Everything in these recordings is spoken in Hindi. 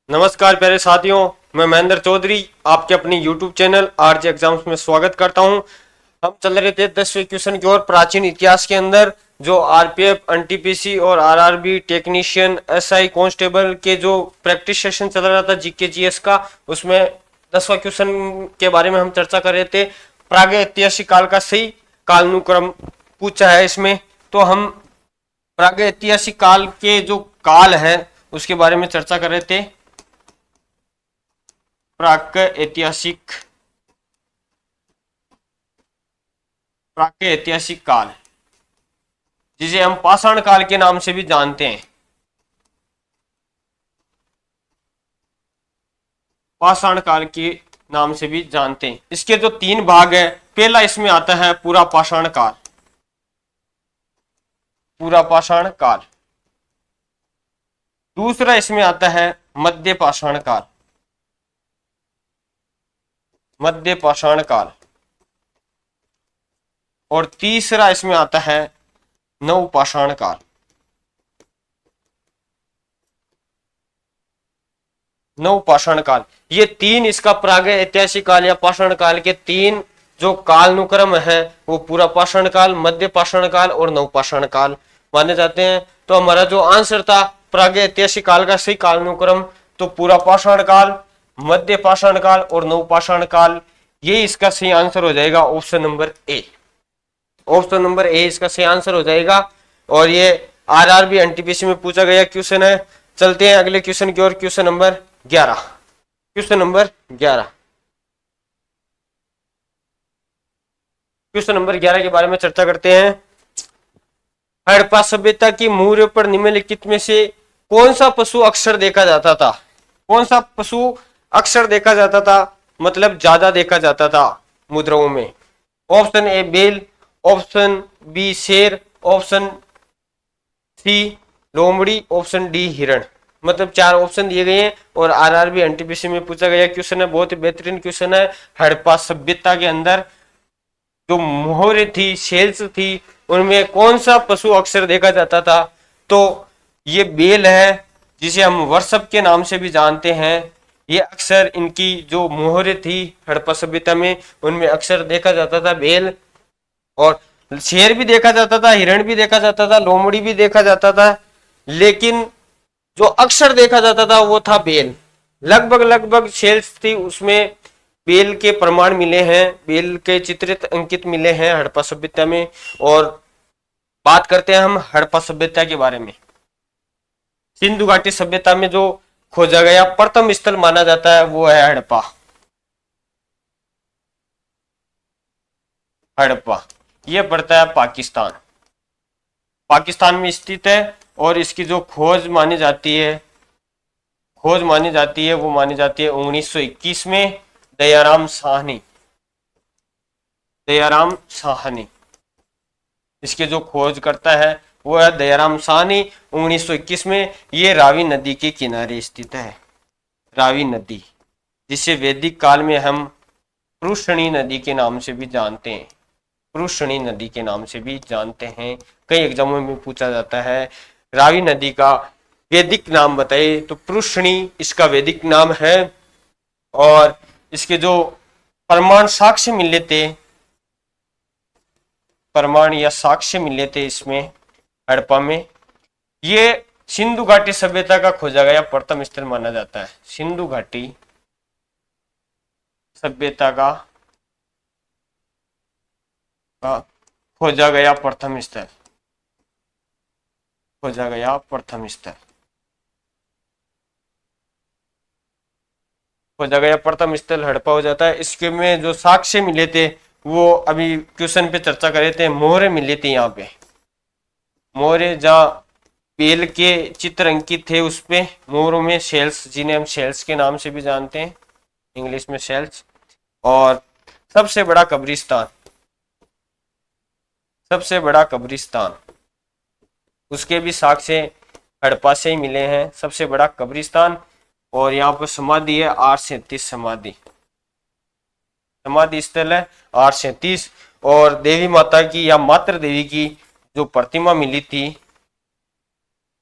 नमस्कार प्यारे साथियों, मैं महेंद्र चौधरी आपके अपनी YouTube चैनल आरजे एग्जाम्स में स्वागत करता हूं। हम चल रहे थे 10वें क्वेश्चन की ओर प्राचीन इतिहास के अंदर जो आरपीएफ, एनटीपीसी और आरआरबी टेक्नीशियन, एसआई कांस्टेबल के जो प्रैक्टिस सेशन चल रहा था जीके जीएस का, उसमें 10वां क्वेश्चन के बारे में हम चर्चा कर रहे थे। प्राग ऐतिहासिक काल का सही कालानुक्रम पूछा है इसमें, तो हम प्राग ऐतिहासिक काल के जो काल है उसके बारे में चर्चा कर रहे थे। प्राक ऐतिहासिक काल, जिसे हम पाषाण काल के नाम से भी जानते हैं। पाषाण काल के नाम से भी जानते हैं। इसके जो 3 भाग है, पहला इसमें आता है पूरा पाषाण काल। पूरा पाषाण काल। दूसरा इसमें आता है मध्य पाषाण काल। मध्य पाषाण काल। और तीसरा इसमें आता है नवपाषाण काल। नवपाषाण काल, ये 3 इसका प्राग ऐतिहासिक काल या पाषाण काल के 3 जो कालानुक्रम है वो पूरा पाषाण काल, मध्य पाषाण काल और नवपाषाण काल माने जाते हैं। तो हमारा जो आंसर था प्राग ऐतिहासिक काल का सही कालानुक्रम, तो पूरा पाषाण काल, मध्य पाषाण काल और नवपाषाण काल, ये इसका सही आंसर हो जाएगा option number A. Option number A इसका सही आंसर हो जाएगा। और ये आरआरबी एनटीपीसी में पूछा गया क्वेश्चन है। चलते हैं अगले क्वेश्चन की ओर। Question number 11। Question number 11। Question number 11 के बारे में चर्चा करते हैं। हड़प्पा सभ्यता की मूर्य पर निम्नलिखित में से कौन सा पशु अक्सर देखा जाता था? कौन सा पशु अक्सर देखा जाता था, मतलब ज्यादा देखा जाता था मुद्राओं में? ऑप्शन ए बेल, ऑप्शन बी शेर, ऑप्शन सी लोमड़ी, ऑप्शन डी हिरण। मतलब 4 ऑप्शन दिए गए हैं और आरआरबी एनटीपीसी में पूछा गया क्वेश्चन है। बहुत ही बेहतरीन क्वेश्चन है। हड़प्पा सभ्यता के अंदर जो मोहरे थी, शेल्स थी, उनमें कौन सा पशु अक्सर देखा जाता था? तो ये बेल है, जिसे हम वर्षभ के नाम से भी जानते हैं। ये अक्सर इनकी जो मोहरे थी हड़प्पा सभ्यता में, उनमें अक्सर देखा जाता था बेल। और शेर भी देखा जाता था, हिरण भी देखा जाता था, लोमड़ी भी देखा जाता था, लेकिन जो अक्सर देखा जाता था वो था बेल। लगभग लगभग शेल्स थी, उसमें बेल के प्रमाण मिले हैं, बेल के चित्रित अंकित मिले हैं हड़प्पा सभ्यता में। और बात करते हैं हम हड़प्पा सभ्यता के बारे में। सिंधु घाटी सभ्यता में जो खोजा गया प्रथम स्थल माना जाता है वो है हड़प्पा। हड़प्पा ये पड़ता है पाकिस्तान। पाकिस्तान में स्थित है। और इसकी जो खोज मानी जाती है, वो मानी जाती है 1921 में दयाराम साहनी। दयाराम साहनी इसके जो खोज करता है वो है दयाराम साहनी 1921 में। ये रावी नदी के किनारे स्थित है। रावी नदी, जिसे वैदिक काल में हम पृष्णी नदी के नाम से भी जानते हैं। पृष्णी नदी के नाम से भी जानते हैं। कई एग्जामों में पूछा जाता है रावी नदी का वैदिक नाम बताइए, तो पृष्णी इसका वैदिक नाम है। और इसके जो प्रमाण साक्ष्य मिले थे, प्रमाण या साक्ष्य मिले थे इसमें हड़प्पा में, ये सिंधु घाटी सभ्यता का खोजा गया प्रथम स्थल माना जाता है। सिंधु घाटी सभ्यता का खोजा गया प्रथम स्थल। खोजा गया प्रथम स्थल। खोजा गया प्रथम स्थल हड़प्पा हो जाता है। इसके में जो साक्ष्य मिले थे वो अभी क्वेश्चन पे चर्चा कर रहे थे। मोहरे मिले थे यहाँ पे। मोहरे जहाँ बेल के चित्र अंकित थे उस पे मोहरों में शेल्स, जिन्हें हम शेल्स के नाम से भी जानते हैं, इंग्लिश में शेल्स। और सबसे बड़ा कब्रिस्तान, सबसे बड़ा कब्रिस्तान, उसके भी साक्ष्य हड़प्पा से ही मिले हैं। सबसे बड़ा कब्रिस्तान। और यहाँ पर समाधि है 837 समाधि, समाधि स्थल है 837। और देवी माता की या मातृ देवी की जो प्रतिमा मिली थी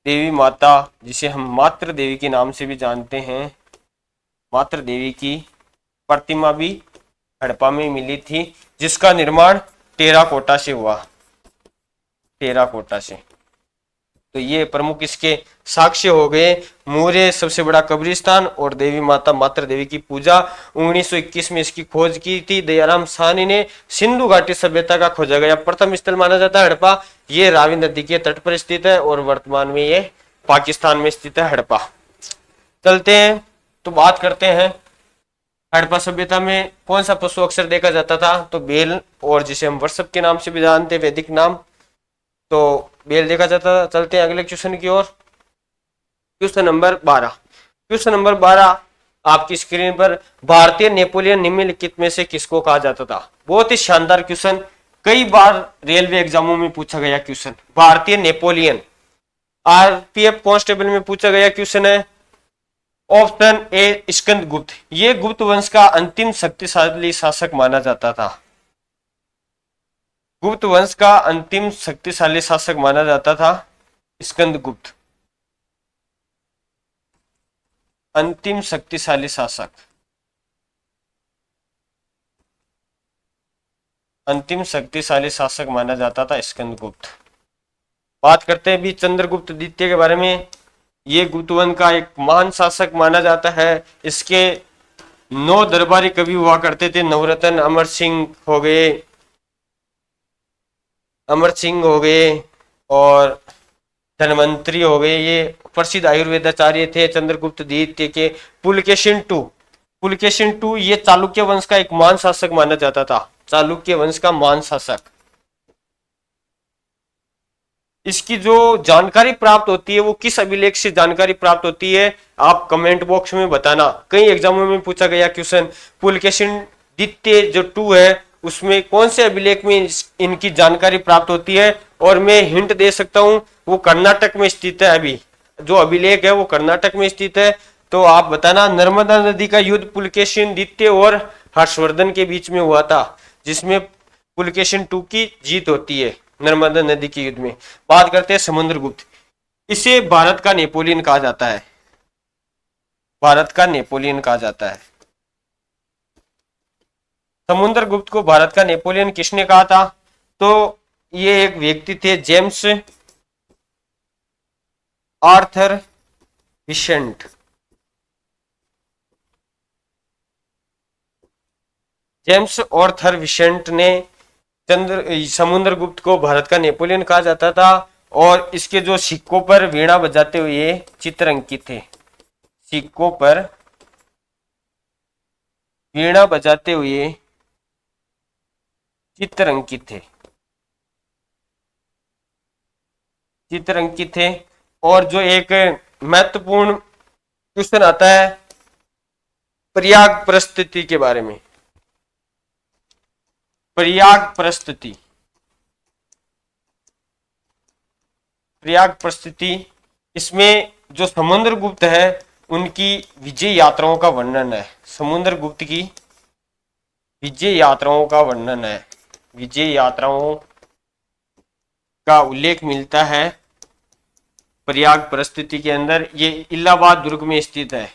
देवी माता, जिसे हम मातृ देवी के नाम से भी जानते हैं, मातृ देवी की प्रतिमा भी हड़प्पा में मिली थी, जिसका निर्माण टेराकोटा से हुआ, टेराकोटा से। तो ये प्रमुख इसके साक्ष्य हो गए। मूर्य सबसे बड़ा कब्रिस्तान और देवी माता मातृ देवी की पूजा। 1921 में इसकी खोज की थी दयाराम साहनी ने। सिंधु घाटी सभ्यता का खोजा गया प्रथम स्थल माना जाता है हड़प्पा। ये रावी नदी के तट पर स्थित है और वर्तमान में ये पाकिस्तान में स्थित है हड़प्पा। चलते हैं तो बात करते हैं हड़प्पा सभ्यता में कौन सा पशु अक्सर देखा जाता था। तो बेल, और जिसे हम वर्षभ के नाम से भी जानते हैं, वैदिक नाम, तो बेल देखा जाता था। चलते हैं अगले क्वेश्चन की ओर। Question number 12। क्वेश्चन नंबर 12 आपकी स्क्रीन पर, भारतीय नेपोलियन निम्नलिखित में से किसको कहा जाता था। बहुत ही शानदार क्वेश्चन, कई बार रेलवे एग्जामों में पूछा गया क्वेश्चन। भारतीय नेपोलियन, आरपीएफ कांस्टेबल में पूछा गया क्वेश्चन है। ऑप्शन ए स्कंदगुप्त, ये गुप्त वंश का अंतिम शक्तिशाली शासक माना जाता था। गुप्त वंश का अंतिम शक्तिशाली शासक माना जाता था स्कंदगुप्त, अंतिम शक्तिशाली शासक, अंतिम शक्तिशाली शासक माना जाता था स्कंदगुप्त। बात करते हैं भी चंद्रगुप्त द्वितीय के बारे में। ये गुप्त वंश का एक महान शासक माना जाता है। इसके 9 दरबारी कवि हुआ करते थे। नवरत्न, अमर सिंह हो गए, अमर सिंह हो गए और धनवंतरी हो गए। ये प्रसिद्ध आयुर्वेदाचार्य थे चंद्रगुप्त द्वितीय के। पुलकेशिन टू, पुलकेशिन टू ये चालुक्य वंश का एक महान शासक माना जाता था, चालुक्य वंश का महान शासक। इसकी जो जानकारी प्राप्त होती है वो किस अभिलेख से जानकारी प्राप्त होती है, आप कमेंट बॉक्स में बताना। कई एग्जामों में पूछा गया क्वेश्चन, पुलकेशिन द्वितीय जो 2 है उसमें कौन से अभिलेख में इनकी जानकारी प्राप्त होती है। और मैं हिंट दे सकता हूं, वो कर्नाटक में स्थित है। अभी जो अभिलेख है वो कर्नाटक में स्थित है। तो आप बताना। नर्मदा नदी का युद्ध पुलकेशिन द्वितीय और हर्षवर्धन के बीच में हुआ था, जिसमें पुलकेशिन 2 की जीत होती है नर्मदा नदी के युद्ध में। बात करते हैं समुद्रगुप्त, इसे भारत का नेपोलियन कहा जाता है, भारत का नेपोलियन कहा जाता है। समुद्रगुप्त को भारत का नेपोलियन किसने कहा था। तो ये एक व्यक्ति थे, James Arthur Vincent. James Arthur Vincent ने समुद्रगुप्त को भारत का नेपोलियन कहा जाता था। और इसके जो सिक्कों पर वीणा बजाते हुए चित्र अंकित थे, सिक्कों पर वीणा बजाते हुए चित्र अंकित थे, चित्र अंकित थे। और जो एक महत्वपूर्ण क्वेश्चन आता है प्रयाग प्रस्तुति के बारे में, प्रयाग प्रस्तुति, प्रयाग प्रस्तुति, इसमें जो समुद्रगुप्त है उनकी विजय यात्राओं का वर्णन है। समुद्रगुप्त की विजय यात्राओं का वर्णन है, विजय यात्राओं का उल्लेख मिलता है प्रयाग प्रस्तुति के अंदर। ये इलाहाबाद दुर्ग में स्थित है,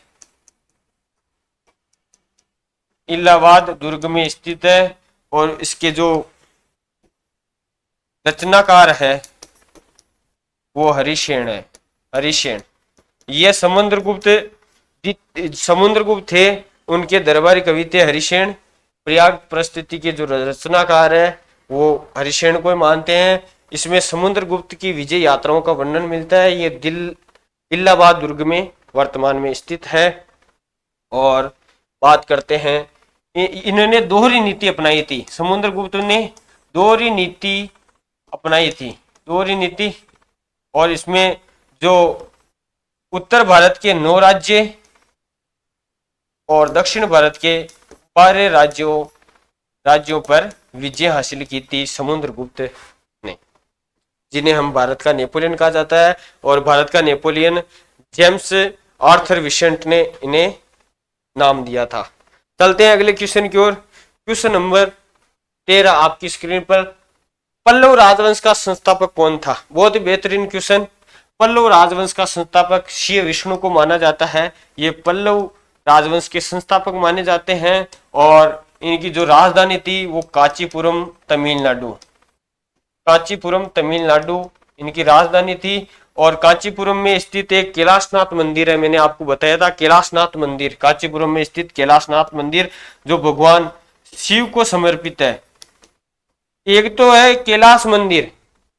इलाहाबाद दुर्ग में स्थित है। और इसके जो रचनाकार है वो हरिसेन है, हरिसेन। ये समुद्रगुप्त थे, उनके दरबारी कवि थे हरिसेन। प्रयाग प्रस्तुति के जो रचनाकार है वो हरिसेन को मानते हैं। इसमें समुद्रगुप्त की विजय यात्राओं का वर्णन मिलता है। ये इलाहाबाद दुर्ग में वर्तमान में स्थित है। और बात करते हैं, इन्होंने दोहरी नीति अपनाई थी, समुद्रगुप्त ने दोहरी नीति अपनाई थी, दोहरी नीति। और इसमें जो उत्तर भारत के 9 राज्य और दक्षिण भारत के 12 राज्यों पर विजय हासिल की थी समुद्रगुप्त ने, जिन्हें हम भारत का नेपोलियन कहा जाता है। और भारत का नेपोलियन जेम्स आर्थर विसेंट ने इन्हें नाम दिया था। चलते हैं अगले क्वेश्चन की ओर। क्वेश्चन नंबर 13 आपकी स्क्रीन पर, पल्लव राजवंश का संस्थापक कौन था। बहुत ही बेहतरीन क्वेश्चन। पल्लव राजवंश का संस्थापक श्री विष्णु को माना जाता है। ये पल्लव राजवंश के संस्थापक माने जाते हैं और इनकी जो राजधानी थी वो कांचीपुरम तमिलनाडु, कांचीपुरम तमिलनाडु इनकी राजधानी थी। और कांचीपुरम में स्थित एक कैलाशनाथ मंदिर है, मैंने आपको बताया था कैलाशनाथ मंदिर, कांचीपुरम में स्थित कैलाशनाथ मंदिर जो भगवान शिव को समर्पित है। एक तो है कैलाश मंदिर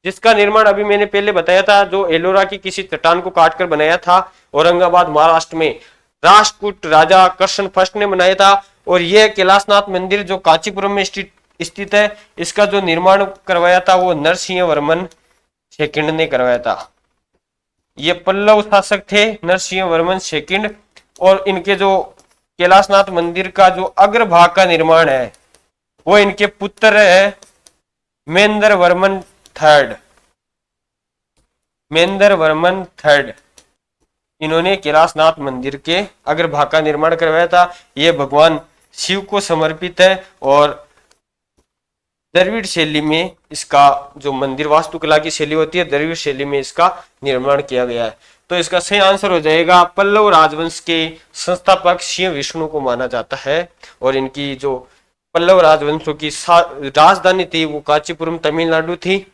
जिसका निर्माण अभी मैंने पहले बताया था, जो एलोरा की किसी चट्टान को काटकर बनाया था, औरंगाबाद महाराष्ट्र में राष्ट्रकूट राजा कृष्ण फर्स्ट ने बनाया था। और यह कैलाशनाथ मंदिर जो कांचीपुरम में स्थित है, इसका जो निर्माण करवाया था वो नरसिंह वर्मन सेकंड ने करवाया था। ये पल्लव शासक थे नरसिंह वर्मन सेकंड। और इनके जो कैलाशनाथ मंदिर का जो अग्रभाग का निर्माण है वो इनके पुत्र है महेंद्र वर्मन थर्ड, महेंद्र वर्मन थर्ड, इन्होंने कैलाशनाथ मंदिर के अग्रभाग का निर्माण करवाया था। यह भगवान शिव को समर्पित है और द्रविड़ शैली में इसका जो मंदिर वास्तुकला की शैली होती है, द्रविड़ शैली में इसका निर्माण किया गया है। तो इसका सही आंसर हो जाएगा पल्लव राजवंश के संस्थापक श्री विष्णु को माना जाता है और इनकी जो पल्लव राजवंशों की राजधानी थी वो कांचीपुरम तमिलनाडु थी।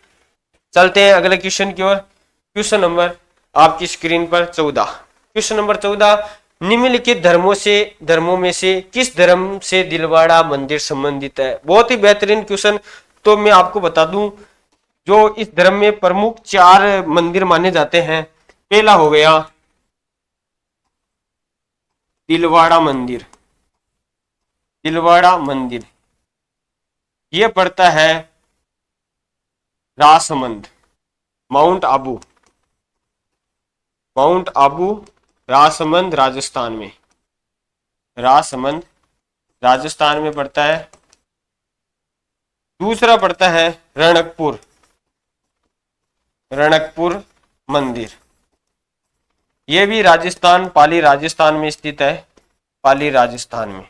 चलते हैं अगले क्वेश्चन की ओर। क्वेश्चन नंबर आपकी स्क्रीन पर 14। क्वेश्चन नंबर 14, निम्नलिखित धर्मों में से किस धर्म से दिलवाड़ा मंदिर संबंधित है? बहुत ही बेहतरीन क्वेश्चन। तो मैं आपको बता दूं, जो इस धर्म में प्रमुख 4 मंदिर माने जाते हैं। पहला हो गया दिलवाड़ा मंदिर, दिलवाड़ा मंदिर यह पड़ता है राजसमंद, माउंट आबू, माउंट आबू राजसमंद राजस्थान में, राजसमंद राजस्थान में पड़ता है। दूसरा पड़ता है रणकपुर, रणकपुर मंदिर, यह भी राजस्थान, पाली राजस्थान में स्थित है, पाली राजस्थान में।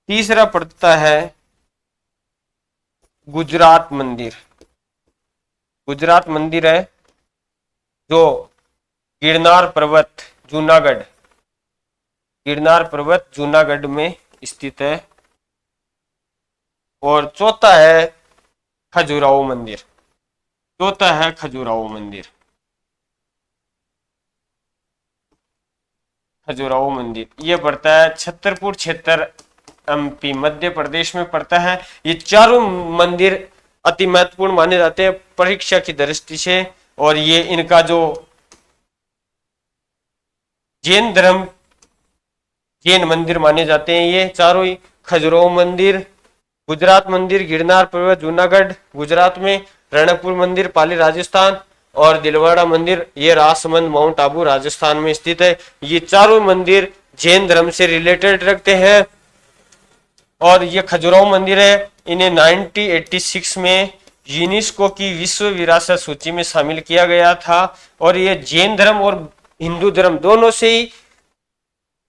तीसरा पड़ता है गुजरात मंदिर, गुजरात मंदिर है जो गिरनार पर्वत जूनागढ़, गिरनार पर्वत जूनागढ़ में स्थित है। और चौथा है खजुराहो मंदिर, चौथा है खजुराहो मंदिर, खजुराहो मंदिर यह पड़ता है छतरपुर क्षेत्र, एमपी मध्य प्रदेश में पड़ता है। ये चारों मंदिर अति महत्वपूर्ण माने जाते हैं परीक्षा की दृष्टि से। और ये इनका जो जैन धर्म, जैन मंदिर माने जाते हैं ये चारों ही, खजुराहो मंदिर, गुजरात मंदिर गिरनार पर्वत जूनागढ़ गुजरात में, रणकपुर मंदिर पाली राजस्थान और दिलवाड़ा मंदिर ये राजसमंद माउंट आबू राजस्थान में स्थित है। ये चारों मंदिर जैन धर्म से रिलेटेड रखते हैं। और ये खजुराहो मंदिर है, इन्हें 1986 में यूनेस्को की विश्व विरासत सूची में शामिल किया गया था। और ये जैन धर्म और हिंदू धर्म दोनों से ही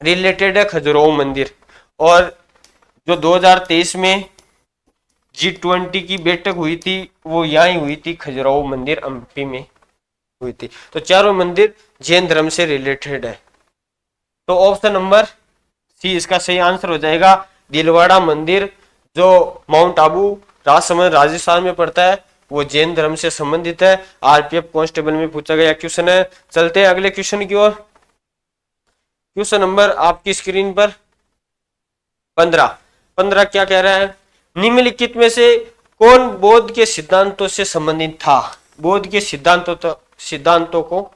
रिलेटेड है खजुराहो मंदिर। और जो 2023 में G20 की बैठक हुई थी वो यहाँ ही हुई थी, खजुराहो मंदिर एमपी में हुई थी। तो चारों मंदिर जैन धर्म से रिलेटेड है। तो ऑप्शन नंबर सी इसका सही आंसर हो जाएगा। दिलवाड़ा मंदिर जो माउंट आबू राजसमंद राजस्थान में पड़ता है वो जैन धर्म से संबंधित है। आरपीएफ कांस्टेबल में पूछा गया क्वेश्चन है। चलते हैं अगले क्वेश्चन की ओर। क्वेश्चन नंबर आपकी स्क्रीन पर 15 क्या कह रहा है? निम्नलिखित में से कौन बौद्ध के सिद्धांतों से संबंधित था? बौद्ध के सिद्धांतों को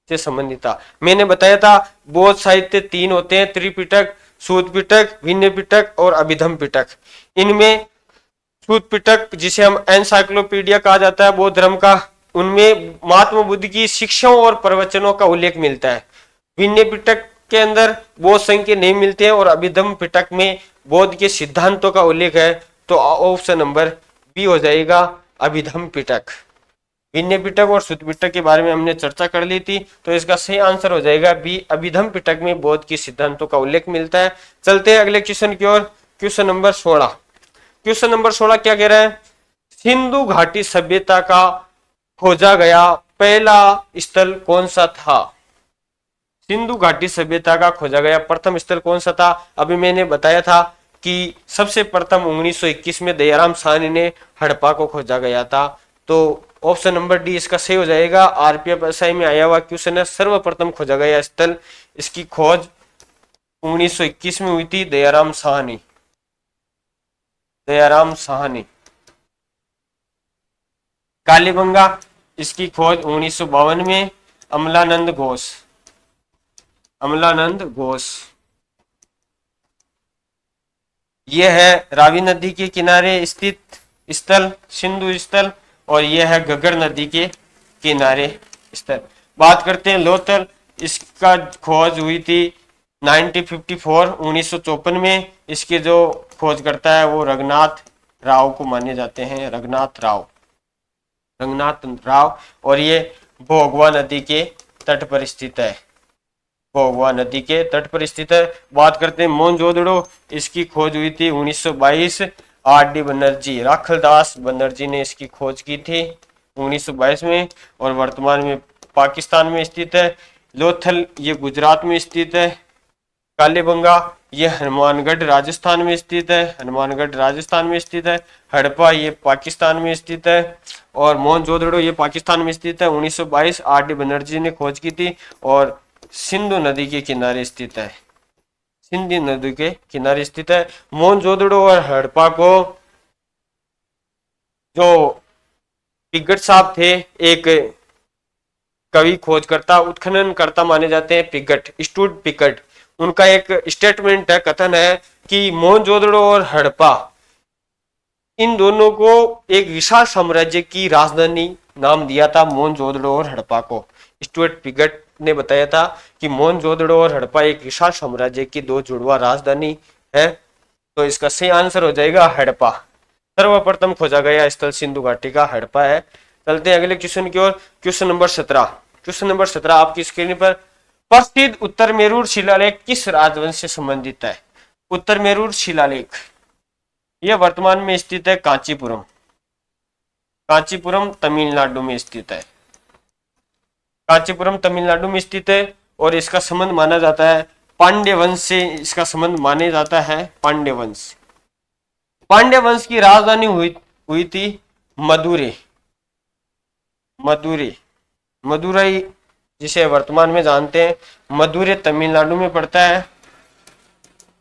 से संबंधित था। मैंने बताया था बौद्ध साहित्य 3 होते हैं, त्रिपिटक, सूत पिटक, भिन्न पिटक और अभिधम पिटक। इनमें सूत पिटक जिसे हम एनसाइक्लोपीडिया कहा जाता है बौद्ध धर्म का, उनमें महात्मा बुद्ध की शिक्षाओं और प्रवचनों का उल्लेख मिलता है। भिन्न पिटक के अंदर बौद्ध संघ के नहीं मिलते हैं और अभिधम पिटक में बौद्ध के सिद्धांतों का उल्लेख है। तो ऑप्शन नंबर बी हो जाएगा अभिधम पिटक। भिन्न पिटक और सूत पिटक के बारे में हमने चर्चा कर ली थी, तो इसका सही आंसर हो जाएगा बी, अभिधम पिटक में बौद्ध के सिद्धांतों का उल्लेख मिलता है। चलते हैं अगले क्वेश्चन की ओर। Question number 16। क्वेश्चन नंबर 16 क्या कह रहा है? सिंधु घाटी सभ्यता का खोजा गया पहला स्थल कौन सा था? सिंधु घाटी सभ्यता का खोजा गया प्रथम स्थल कौन सा था? अभी मैंने बताया था कि सबसे प्रथम 1921 में दयाराम साहनी ने हड़प्पा को खोजा गया था। तो ऑप्शन नंबर डी इसका सही हो जाएगा। आरपीएफ एसआई में आया हुआ क्वेश्चन है, सर्वप्रथम खोजा गया स्थल, इसकी खोज 1921 में हुई थी, दयाराम साहनी। दयाराम साहनी। कालीबंगा, इसकी खोज 1952 में, अमलानंद घोष। अमलानंद घोष। यह है रावी नदी के किनारे स्थित स्थल सिंधु स्थल, और यह है घग्गर नदी के किनारे स्थल। बात करते हैं लोथल, इसका खोज हुई थी 1954 में। इसके जो खोज करता है वो रघुनाथ राव को माने जाते हैं, रघुनाथ राव। और ये भोगवा नदी के तट पर स्थित है, भोगवा नदी के तट पर स्थित है। बात करते हैं मोहनजोदड़ो, इसकी खोज हुई थी 1922, आर डी बनर्जी, राखलदास बनर्जी ने इसकी खोज की थी 1922 में, और वर्तमान में पाकिस्तान में स्थित है। लोथल ये गुजरात में स्थित है। कालीबंगा ये हनुमानगढ़ राजस्थान में स्थित है, हनुमानगढ़ राजस्थान में स्थित है। हड़प्पा ये पाकिस्तान में स्थित है, और मोहनजोदड़ो ये पाकिस्तान में स्थित है। 1922 आर डी बनर्जी ने खोज की थी, और सिंधु नदी के किनारे स्थित है, सिंधु नदी के किनारे स्थित है। मोहनजोदड़ो और हड़प्पा को जो पिगट साहब थे, एक कवि खोजकर्ता उत्खननकर्ता माने जाते हैं, पिगट, स्टूड पिगट, उनका एक स्टेटमेंट है, कथन है कि मोहनजोदड़ो और हड़प्पा इन दोनों को एक विशाल साम्राज्य की राजधानी नाम दिया था, मोहनजोदड़ो और हड़प्पा को। स्टुअर्ट पिगट ने बताया था कि मोहनजोदड़ो और हड़प्पा एक विशाल साम्राज्य की दो जुड़वा राजधानी है। तो इसका सही आंसर हो जाएगा हड़प्पा। सर्वप्रथम खोजा गया स्थल सिंधु घाटी का हड़प्पा है। चलते हैं अगले क्वेश्चन की ओर। Question number 17। क्वेश्चन नंबर 17 आपकी स्क्रीन पर, प्रसिद्ध उत्तर मेरूर शिलालेख किस राजवंश से संबंधित है? उत्तर मेरूर शिलालेख यह वर्तमान में स्थित है कांचीपुरम, कांचीपुरम तमिलनाडु में स्थित है, कांचीपुरम तमिलनाडु में स्थित है। और इसका संबंध माना जाता है पांड्य वंश से, इसका संबंध माने जाता है पांड्य वंश। पांड्य वंश की राजधानी हुई थी मदुरै, मदुरै, मदुरई जिसे वर्तमान में जानते हैं, मदुरै तमिलनाडु में पड़ता है।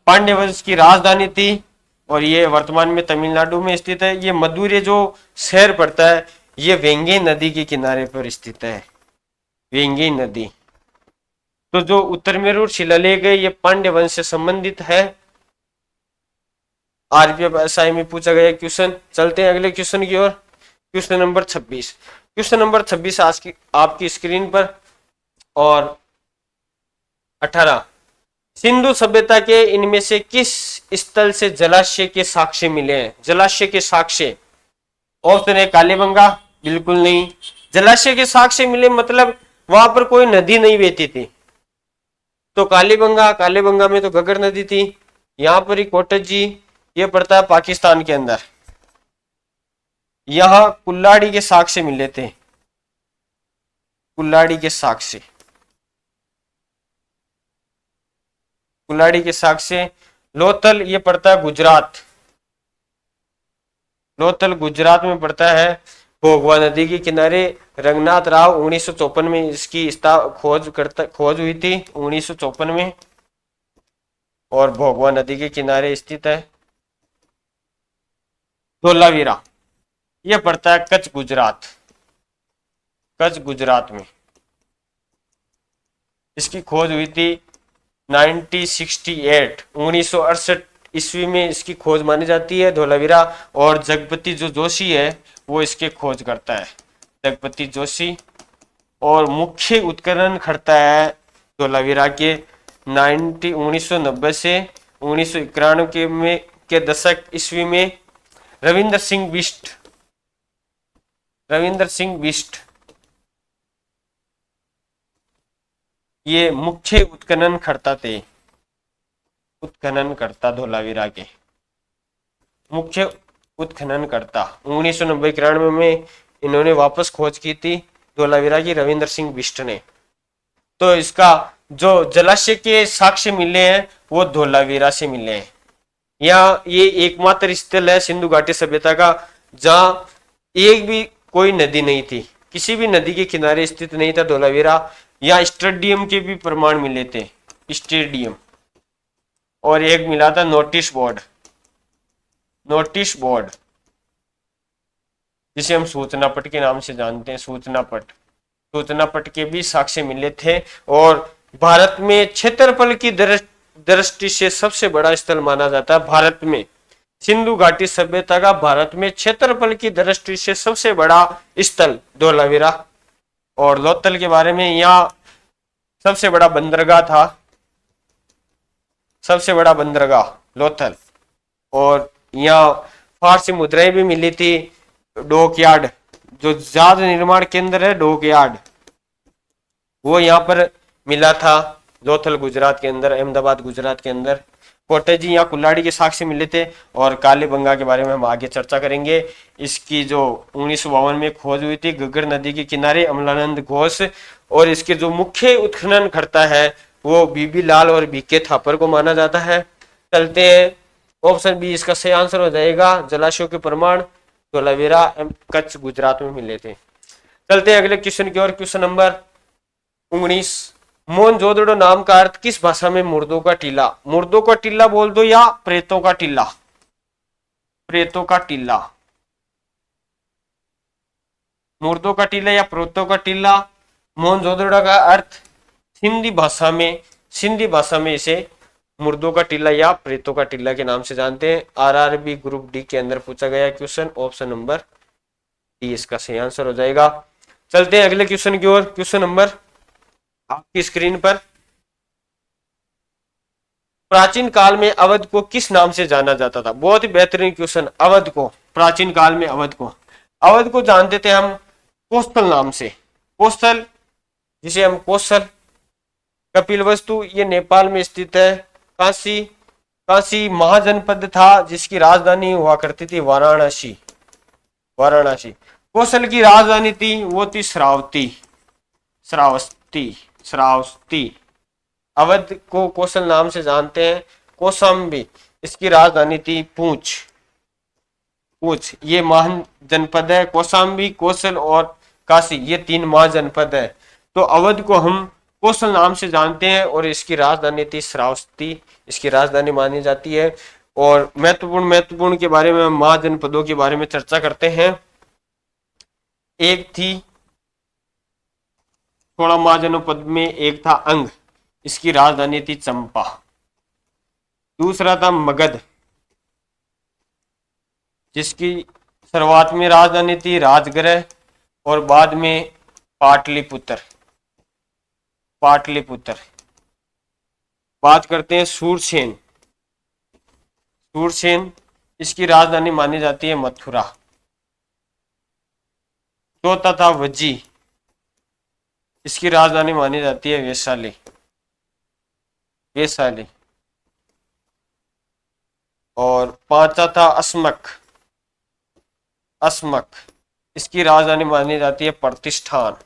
पांड्य वंश की राजधानी थी, और ये वर्तमान में तमिलनाडु में स्थित है। ये मदुरै जो शहर पड़ता है, ये वेंगई नदी के किनारे पर स्थित है, वेंगई नदी। तो जो उत्तर मेरूर शिलालेख है, ये पांड्य वंश से संबंधित है। आरपीएफ एसआई में पूछा गया क्वेश्चन। चलते हैं अगले क्वेश्चन की ओर। Question number 26। क्वेश्चन नंबर 26 आज की आपकी स्क्रीन पर। और 18, सिंधु सभ्यता के इनमें से किस स्थल से जलाशय के साक्ष्य मिले हैं? जलाशय के साक्ष्य, ऑप्शन है कालीबंगा, बिल्कुल नहीं। जलाशय के साक्ष्य मिले मतलब वहां पर कोई नदी नहीं बहती थी, तो कालीबंगा, कालीबंगा में तो घग्गर नदी थी। यहाँ पर ही कोटक जी, ये पड़ता है पाकिस्तान के अंदर। यहां कुल्लाड़ी के साक्ष्य मिले थे, कुल्लाड़ी के साक्ष्य, कुल्लाड़ी के साक्ष्य। लोथल ये पड़ता है गुजरात, लोथल गुजरात में पड़ता है, भोगवा नदी के किनारे। रघुनाथ राव 1954 में इसकी खोज हुई थी 1954 में, और भोगवा नदी के किनारे स्थित है। धोलावीरा यह पड़ता है कच्छ गुजरात, कच्छ गुजरात में। इसकी खोज हुई थी 1968 ईस्वी में इसकी खोज मानी जाती है धोलावीरा। और जगपति जो जोशी है वो इसके खोज करता है, जगपति जोशी। और मुख्य उत्खनन करता है धोलावीरा के 1990 से 1991 के दशक ईस्वी में रविंद्र सिंह बिष्ट, रविंद्र सिंह बिष्ट ये मुख्य उत्खनन करता थे, उत्खनन करता धोलावीरा के मुख्य उत्खनन करता। 1990-91 में इन्होंने वापस खोज की थी धोलावीरा की रविंद्र सिंह बिष्ट ने। तो इसका जो जलाशय के साक्ष्य मिले हैं वो धोलावीरा से मिले हैं। यहाँ ये एकमात्र स्थल है सिंधु घाटी सभ्यता का जहां एक भी कोई नदी नहीं थी, किसी भी नदी के किनारे स्थित नहीं था धोलावीरा। यहाँ स्टेडियम के भी प्रमाण मिले थे, स्टेडियम, और एक मिला था नोटिस बोर्ड, नोटिस बोर्ड जिसे हम सूचना पट के नाम से जानते हैं, सूचना पट, सूचना पट के भी साक्ष्य मिले थे। और भारत में क्षेत्रफल की दृष्टि से सबसे बड़ा स्थल माना जाता है भारत में, सिंधु घाटी सभ्यता का भारत में क्षेत्रफल की दृष्टि से सबसे बड़ा स्थल धोलावीरा। और लोथल के बारे में, यहाँ सबसे बड़ा बंदरगाह था, सबसे बड़ा बंदरगाह लोथल। और यहाँ फारसी मुद्राएं भी मिली थी। डॉकयार्ड, जो जहाज निर्माण केंद्र है डॉकयार्ड, वो यहाँ पर मिला था लोथल गुजरात के अंदर, अहमदाबाद गुजरात के अंदर। कोटेजी, यहाँ कुल्हाड़ी के साक्ष्य मिले थे। और कालीबंगा के बारे में हम आगे चर्चा करेंगे। इसकी जो 1952 में खोज हुई थी घग्गर नदी के किनारे, अमलानंद घोष। और इसके जो मुख्य उत्खनन करता है वो बीबी लाल और बीके थापर को माना जाता है। चलते हैं, ऑप्शन बी इसका सही आंसर हो जाएगा। जलाशयों के प्रमाण धोलावीरा कच्छ गुजरात में मिले थे। चलते हैं अगले क्वेश्चन की ओर। क्वेश्चन नंबर 19, मोहनजोदड़ो नाम का अर्थ किस भाषा में मुर्दों का टीला? मुर्दों का टीला बोल दो या प्रेतों का टीला? प्रेतों का टीला, मुर्दों का टीला या प्रेतों का टीला। मोहनजोदड़ो का अर्थ सिंधी भाषा में, सिंधी भाषा में इसे मुर्दों का टीला या प्रेतों का टीला के नाम से जानते हैं। आरआरबी ग्रुप डी के अंदर पूछा गया क्वेश्चन, ऑप्शन नंबर डी इसका सही आंसर हो जाएगा। चलते हैं अगले क्वेश्चन की ओर। क्वेश्चन नंबर आपकी स्क्रीन पर, प्राचीन काल में अवध को किस नाम से जाना जाता था? बहुत ही बेहतरीन क्वेश्चन। अवध को, प्राचीन काल में अवध को, अवध को जानते थे हम कोस्टल नाम से, कोस्टल, जिसे हम कोस्टल। कपिलवस्तु ये नेपाल में स्थित है। काशी, काशी महाजनपद था जिसकी राजधानी हुआ करती थी वाराणसी, वाराणसी। कौशल की राजधानी थी वो थी श्रावस्ती, श्रावस्ती, श्रावस्ती। अवध को कौशल नाम से जानते हैं। कौशाम्बी, इसकी राजधानी थी पूंछ, पूंछ ये महान जनपद है। कौशाम्बी, कौशल और काशी ये 3 महाजनपद है। तो अवध को हम कौशल नाम से जानते हैं और इसकी राजधानी थी श्रावस्ती, इसकी राजधानी मानी जाती है। और महत्वपूर्ण के बारे में, महाजनपदों के बारे में चर्चा करते हैं। एक थी, थोड़ा महाजनपद में एक था अंग, इसकी राजधानी थी चंपा। दूसरा था मगध, जिसकी शुरुआत में राजधानी थी राजगृह और बाद में पाटलिपुत्र, पाटलिपुत्र। बात करते हैं सूरसेन, सूरसेन इसकी राजधानी मानी जाती है मथुरा। चौथा था वज्जी, इसकी राजधानी मानी जाती है वैशाली, वैशाली। और पांचवा था अस्मक, अस्मक, इसकी राजधानी मानी जाती है प्रतिष्ठान,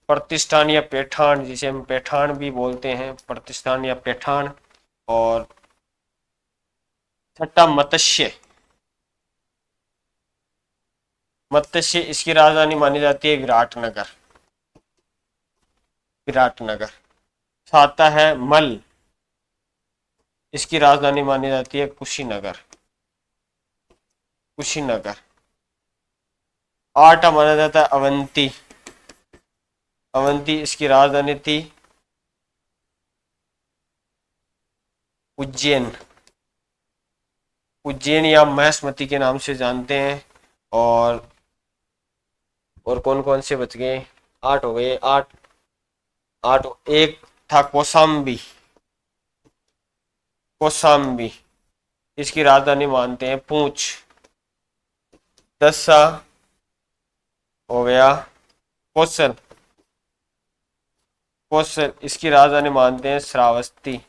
प्रतिष्ठान या पैठान, जिसे हम पैठान भी बोलते हैं, प्रतिष्ठान या पैठान। और छठा मत्स्य, मत्स्य, इसकी राजधानी मानी जाती है विराटनगर, विराटनगर। सातवां है मल, इसकी राजधानी मानी जाती है कुशीनगर, कुशीनगर। आठवां माना जाता है अवंती, अवंती, इसकी राजधानी थी उज्जैन, उज्जैन या महेशमती के नाम से जानते हैं। और कौन कौन से बच गए? 8 हो गए, 8, 8। एक था कौशाम्बी, कौशाम्बी, इसकी राजधानी मानते हैं पूंछ। 10 हो गया कौशल, कौशल, इसकी राजधानी मानते हैं श्रावस्ती।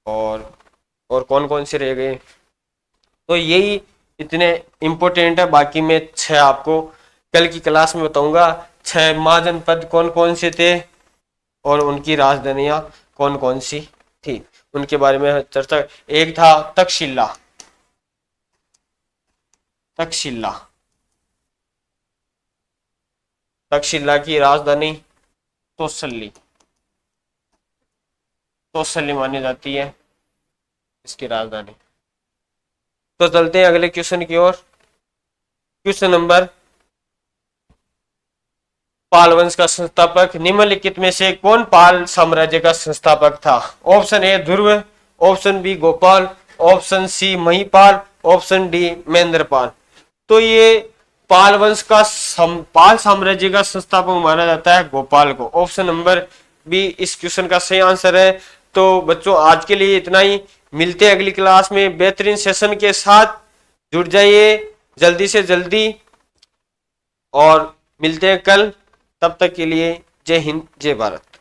और कौन कौन से रह गए? तो यही इतने इंपॉर्टेंट है, बाकी मैं 6 आपको कल की क्लास में बताऊंगा। 6 महाजनपद कौन कौन से थे और उनकी राजधानियां कौन कौन सी थी, उनके बारे में चर्चा। एक था तक्षशिला, तक्षशिला, तक्षशिला की राजधानी तोसली, तोसली मानी जाती है इसकी राजधानी। तो चलते हैं अगले क्वेश्चन की ओर। क्वेश्चन नंबर, पाल वंश का संस्थापक निम्नलिखित में से कौन पाल साम्राज्य का संस्थापक था? Option A Dhruv, option B Gopal, option C Mahipal, option D Mahendrapal. तो ये पाल वंश का पाल साम्राज्य का संस्थापक माना जाता है गोपाल को। ऑप्शन नंबर बी इस क्वेश्चन का सही आंसर है। तो बच्चों आज के लिए इतना ही, मिलते हैं अगली क्लास में बेहतरीन सेशन के साथ। जुड़ जाइए जल्दी से जल्दी और मिलते हैं कल। तब तक के लिए जय हिंद, जय भारत।